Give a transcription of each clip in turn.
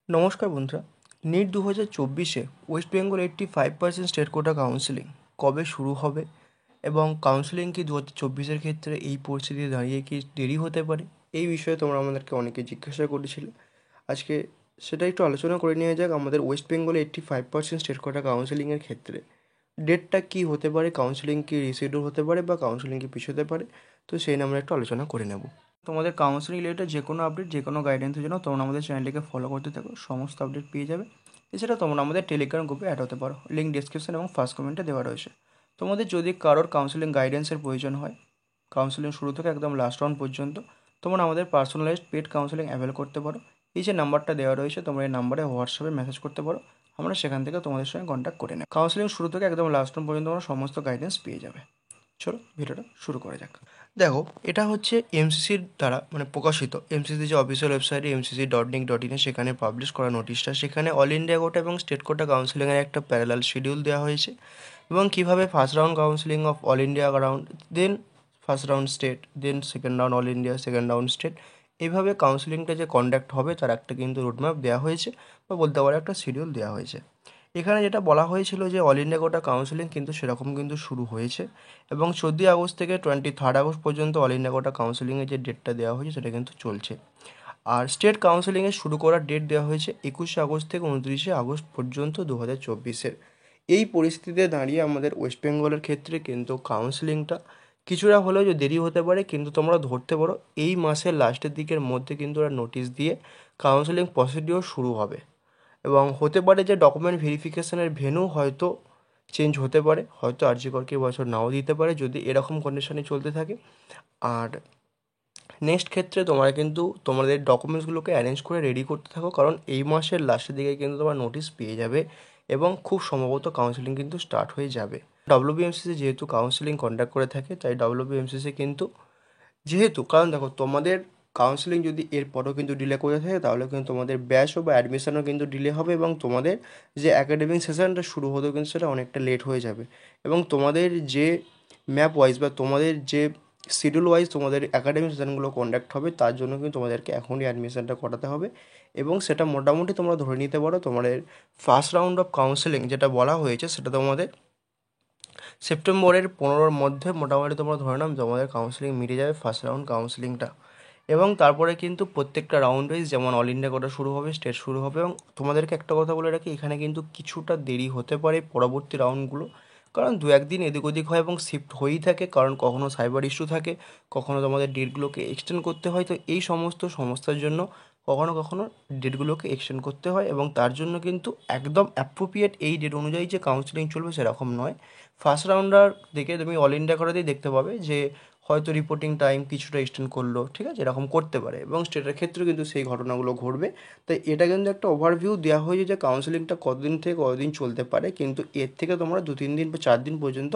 নমস্কার বন্ধুরা। নিট 2024-এ West Bengal 85% state quota counselling কবে শুরু হবে এবং কাউন্সেলিং কি 2024-এর ক্ষেত্রে এই পরিস্থিতিতে দাঁড়িয়ে কি দেরি হতে পারে, এই বিষয়ে তোমরা আমাদেরকে অনেকে জিজ্ঞাসা করেছিলে। আজকে সেটা একটু আলোচনা করে নেওয়া যাক। আমাদের ওয়েস্ট বেঙ্গলে 85% স্টেট কোটা কাউন্সেলিংয়ের ক্ষেত্রে ডেটটা কী হতে পারে, কাউন্সেলিং কি রিশিডিউল হতে পারে বা কাউন্সেলিং কি পিছোতে পারে, তো সেই নিয়ে আমরা একটু আলোচনা করে নেব। তোমাদের কাউন্সেলিং রিলেটেড যে কোনো আপডেট, যে কোনো গাইডেন্সের জন্য তোমরা আমাদের চ্যানেলটিকে ফলো করতে থাকো, সমস্ত আপডেট পেয়ে যাবে। এছাড়া তোমরা আমাদের টেলিগ্রাম গ্রুপে অ্যাড হতে পারো, লিঙ্ক ডিসক্রিপশন এবং ফার্স্ট কমেন্টে দেওয়া রয়েছে। তোমাদের যদি কারোর কাউন্সেলিং গাইডেন্সের প্রয়োজন হয়, কাউন্সেলিং শুরু থেকে একদম লাস্ট রাউন্ড পর্যন্ত, তোমরা আমাদের পার্সোনালাইজড পেড কাউন্সেলিং অ্যাভেল করতে পারো। এই যে নাম্বারটা দেওয়া রয়েছে, তোমরা এই নাম্বারে হোয়াটসঅ্যাপে মেসেজ করতে পারো, আমরা সেখান থেকে তোমাদের সঙ্গে কন্ট্যাক্ট করে নেব। কাউন্সেলিং শুরু থেকে একদম লাস্ট রাউন্ড পর্যন্ত তোমরা সমস্ত গাইডেন্স পেয়ে যাবে। চলো ভিডিওটা শুরু করা যাক। দেখো, এটা হচ্ছে এমসিসির দ্বারা প্রকাশিত, এমসিসি যে অফিসিয়াল ওয়েবসাইটে mcc.nic.in সেখানে পাবলিশ করা নোটিশটা। সেখানে অল ইন্ডিয়া কোটা এবং স্টেট কোটা কাউন্সিলিংয়ের একটা প্যারালাল শিডিউল দেওয়া হয়েছে এবং কীভাবে first round counselling of all India round, then first round state, then second round all India, second round state, এইভাবে কাউন্সিলিংটা যে কন্ডাক্ট হবে তার একটা কিন্তু রোডম্যাপ দেওয়া হয়েছে বা বলতে পারো একটা শিডিউল দেওয়া হয়েছে। এখানে যেটা বলা হয়েছিল যে অল ইন্ডিয়া কোটা কাউন্সিলিং কিন্তু সেরকম কিন্তু শুরু হয়েছে এবং 14 আগস্ট থেকে 23 আগস্ট পর্যন্ত অল ইন্ডিয়া কোটা কাউন্সিলিংয়ের যে ডেটটা দেওয়া হয়েছে সেটা কিন্তু চলছে। আর স্টেট কাউন্সিলিংয়ের শুরু করার ডেট দেওয়া হয়েছে 21 আগস্ট থেকে 29 আগস্ট পর্যন্ত 2024-এর। এই পরিস্থিতিতে দাঁড়িয়ে আমাদের ওয়েস্ট বেঙ্গলের ক্ষেত্রে কিন্তু কাউন্সিলিংটা কিছুটা হলেও যে দেরি হতে পারে, কিন্তু তোমরা ধরতে পারো এই মাসের লাস্টের দিকের মধ্যে কিন্তু ওরা নোটিশ দিয়ে কাউন্সিলিং প্রসিডিওর শুরু হবে। এবং হতে পারে যে ডকুমেন্ট ভেরিফিকেশনের ভেন্যু হয়তো চেঞ্জ হতে পারে, হয়তো আরজি করকে বছর নাও দিতে পারে যদি এরকম কন্ডিশনে চলতে থাকে। আর নেক্সট ক্ষেত্রে তোমরা কিন্তু তোমাদের ডকুমেন্টসগুলোকে অ্যারেঞ্জ করে রেডি করতে থাকো, কারণ এই মাসের লাস্টের দিকে কিন্তু তোমরা নোটিশ পেয়ে যাবে এবং খুব সম্ভবত কাউন্সিলিং কিন্তু স্টার্ট হয়ে যাবে। ডব্লিউবিএমসিসি যেহেতু কাউন্সিলিং কন্ডাক্ট করে থাকে, তাই ডব্লিউবিএমসিসি কিন্তু যেহেতু, কারণ দেখো তোমাদের কাউন্সেলিং যদি এরপরও কিন্তু ডিলে করে থাকে তাহলে কিন্তু তোমাদের ব্যাচও বা অ্যাডমিশনও কিন্তু ডিলে হবে এবং তোমাদের যে অ্যাকাডেমিক সেশনটা শুরু হতেও কিন্তু সেটা অনেকটা লেট হয়ে যাবে। এবং তোমাদের যে ম্যাপ ওয়াইজ বা তোমাদের যে শিডিউল ওয়াইজ তোমাদের অ্যাকাডেমিক সেশনগুলো কন্ডাক্ট হবে, তার জন্য কিন্তু তোমাদেরকে এখনই অ্যাডমিশনটা করাতে হবে। এবং সেটা মোটামুটি তোমরা ধরে নিতে পারো তোমাদের ফার্স্ট রাউন্ড অফ কাউন্সেলিং যেটা বলা হয়েছে সেটা তোমাদের সেপ্টেম্বরের 15-র মধ্যে মোটামুটি তোমরা ধরে নাও তোমাদের কাউন্সিলিং মিটে যাবে, ফার্স্ট রাউন্ড কাউন্সিলিংটা। এবং তারপরে কিন্তু প্রত্যেকটা রাউন্ড ওয়াইজ যেমন অল ইন্ডিয়া কোটা শুরু হবে, স্টেট শুরু হবে। এবং তোমাদেরকে একটা কথা বলে রাখি, এখানে কিন্তু কিছুটা দেরি হতে পারে পরবর্তী রাউন্ডগুলো, কারণ দু একদিন এদিক ওদিক হয় এবং শিফট হয়েই থাকে, কারণ কখনো সাইবার ইস্যু থাকে, কখনো তোমাদের ডেটগুলোকে এক্সটেন্ড করতে হয়। তো এই সমস্ত সমস্যার জন্য কখনো কখনো ডেটগুলোকে এক্সটেন্ড করতে হয় এবং তার জন্য কিন্তু একদম অ্যাপ্রোপ্রিয়েট এই ডেট অনুযায়ী যে কাউন্সিলিং চলবে সেরকম নয়। ফার্স্ট রাউন্ডার দেখে তুমি অল ইন্ডিয়া করাতেই দেখতে পাবে যে হয়তো রিপোর্টিং টাইম কিছুটা এক্সটেন্ড করলো, ঠিক আছে, এরকম করতে পারে এবং স্টেটের ক্ষেত্রেও কিন্তু সেই ঘটনাগুলো ঘটবে। তাই এটা কিন্তু একটা ওভারভিউ দেওয়া হয়েছে যে কাউন্সিলিংটা কতদিন থেকে কতদিন চলতে পারে, কিন্তু এর থেকে তোমরা 2-3 দিন বা 4 দিন পর্যন্ত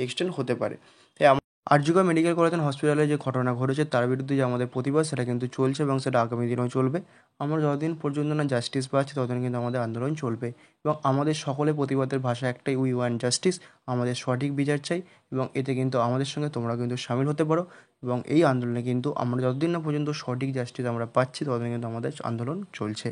এক্সটেন্ড হতে পারে। তাই আরজিকর মেডিকেল কলেজ অ্যান্ড হসপিটালে যে ঘটনা ঘটেছে তার বিরুদ্ধে যে আমাদের প্রতিবাদ সেটা কিন্তু চলছে এবং সেটা আগামী দিনেও চলবে। আমরা যতদিন পর্যন্ত না জাস্টিস পাচ্ছি ততদিন কিন্তু আমাদের আন্দোলন চলবে এবং আমাদের সকলে প্রতিবাদের ভাষা একটাই, উই ওয়ান্ট জাস্টিস। আমাদের সঠিক বিচার চাই এবং এতে কিন্তু আমাদের সঙ্গে তোমরা কিন্তু সামিল হতে পারো। এবং এই আন্দোলনে কিন্তু আমরা যতদিন না পর্যন্ত সঠিক জাস্টিস আমরা পাচ্ছি ততদিন কিন্তু আমাদের আন্দোলন চলছে।